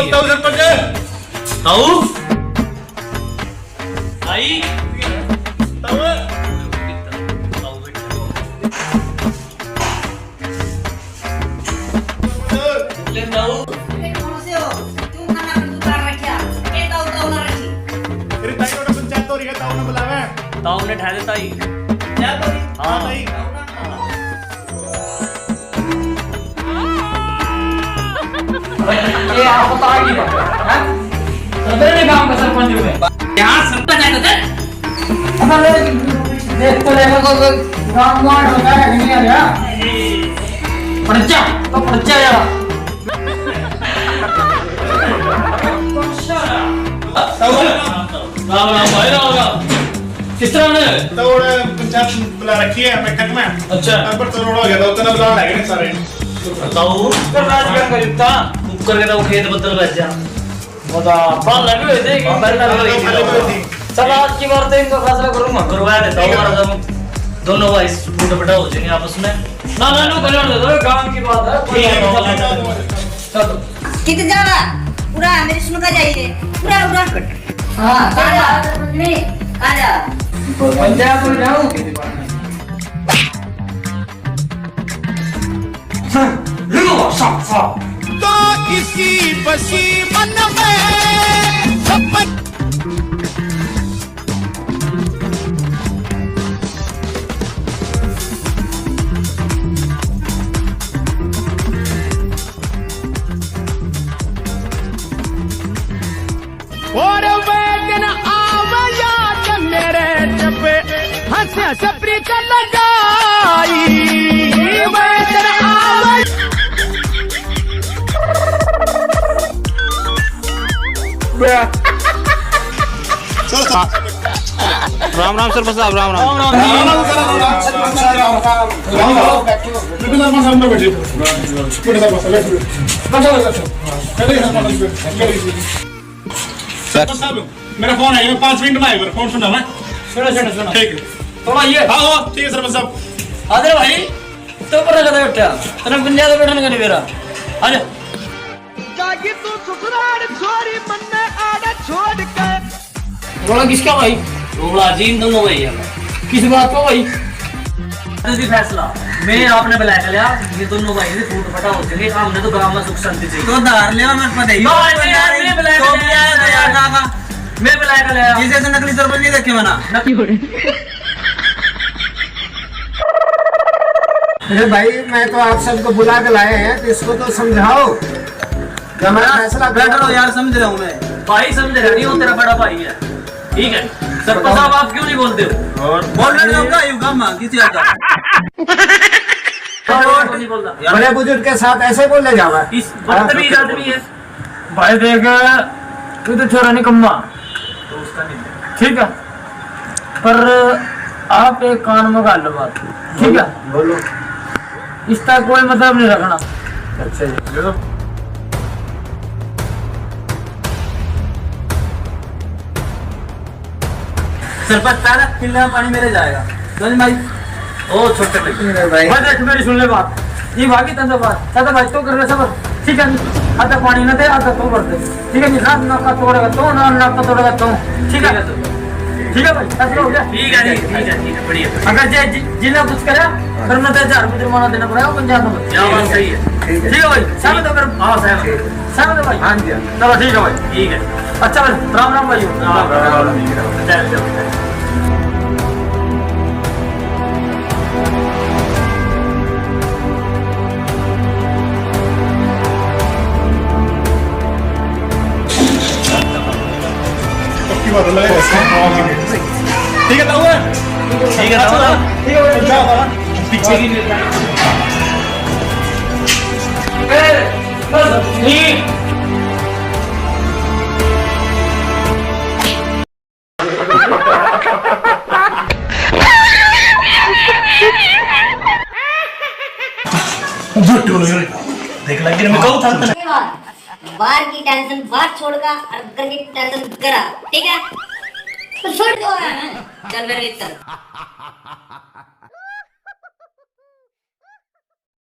ताऊ सरपंच ताऊ आई ताऊ ले ताऊ कौन से हो क्यों खाना उतार रखा ये ताऊ ताऊ ना रखी तेरी ताई को पंचायत हो रही है ताऊ ने बुलावे ताऊ ने ठा देता ही क्या बोली हां ताई ये आपको तो आगे हैं सदर में काम का सरपंच हुए यहां सरपंच आए थे अरे देख तो लेगा को गांव मार होता है नहीं आ रहा पर्चा यार ताऊ राम राम भाई राम किस तरह ने ताऊ ने पंचायत बुला रखी है बैठक में अच्छा पर तो रोड हो गया तो तना बुला लगे सारे ताऊ कर राज कर करता कुकर के ताऊ खेत बदल रह जा बता बाल लगे हुए थे चल आज की बार तो इनका फैसला करूंगा करवाया देता हूं हमारा दोनों भाई टूट बटा हो जाएंगे आपस में ना नो कल्याण दे दो काम की बात है चलो कितने जाना पूरा मेरी सुन का जाइए पूरा पूरा हां आजा नहीं आजा पंचायत में जाऊं लिखो साफ तो किसी बसी मन में सपन और वैगन आवया के मेरे चपे हंस हंस प्रीत लगाई वैगन आवया राम राम सरपंच साहब राम राम मेरा फोन है 5 मिनट में आएगा फोन सुना मैं सुनो ठीक है थोड़ा ये हाँ ठीक है सरपंच साहब आदर भाई तो पर लगा उठा तेरा पंजाब बैठने का नहीं मेरा आजा जागी तू ससुराल छोरी मन में आड़ा छोड़ के रोला किसका भाई रोला जीन दोनों भाई है किस बात को भाई जल्दी फैसला मैं आपने बुलाया लिया ये दोनों भाई से फूट फटा हो जाएंगे हमने तो गांव में सुख शांति चाहिए तो धार ले मैं पता ही मैं बुलाया लिया जिसे तो नकली सरपंच नहीं देखे मना अरे भाई मैं तो आप सबको बुला के लाए हैं तो इसको तो समझाओ कि हमारा फैसला बैठो यार समझ रहा हूँ मैं भाई समझ रहे नहीं हो तेरा बड़ा भाई है ठीक है सरपंच साहब आप क्यों नहीं बोलते हो बोल रहे हो क्या युगा मां किसी आता नहीं बोलता बड़े बुजुर्ग के साथ ऐसे बोले जावा इस बदतमीज आदमी है भाई देख तू तो छोरा निकम्मा तो उसका नहीं ठीक है पर आप एक कान में गाल लो बात ठीक है बोलो इसका कोई मतलब नहीं रखना अच्छा जी सरपंच तारा किला पानी मेरे जाएगा समझ भाई ओ छोटे भाई भाई भाई देख मेरी सुन ले बात ये भागी तंदर बात दादा भाई तो कर रहे सब ठीक है आधा पानी ना दे आधा तो कर दे ठीक है जी ना नाक का तोड़ेगा तो ना नाक का तोड़ेगा तो ठीक है भाई फैसला हो गया ठीक है बढ़िया अगर जिला कुछ करे फिर मैं 1000 रुपये जुर्माना देना पड़ेगा पंचायत में क्या बात सही है ठीक है भाई सहमत हो कर हाँ सहमत है भाई हाँ जी चलो ठीक है भाई ठीक है अच्छा भाई राम राम भाई पक्की बात है ठीक है ताऊ ठीक है जाओ पीछे की देख लगे मैं कहूँ था बाहर की टेंशन बाहर छोड़कर और घर की टेंशन करा ठीक है तो छोड़ दो चल मेरे चल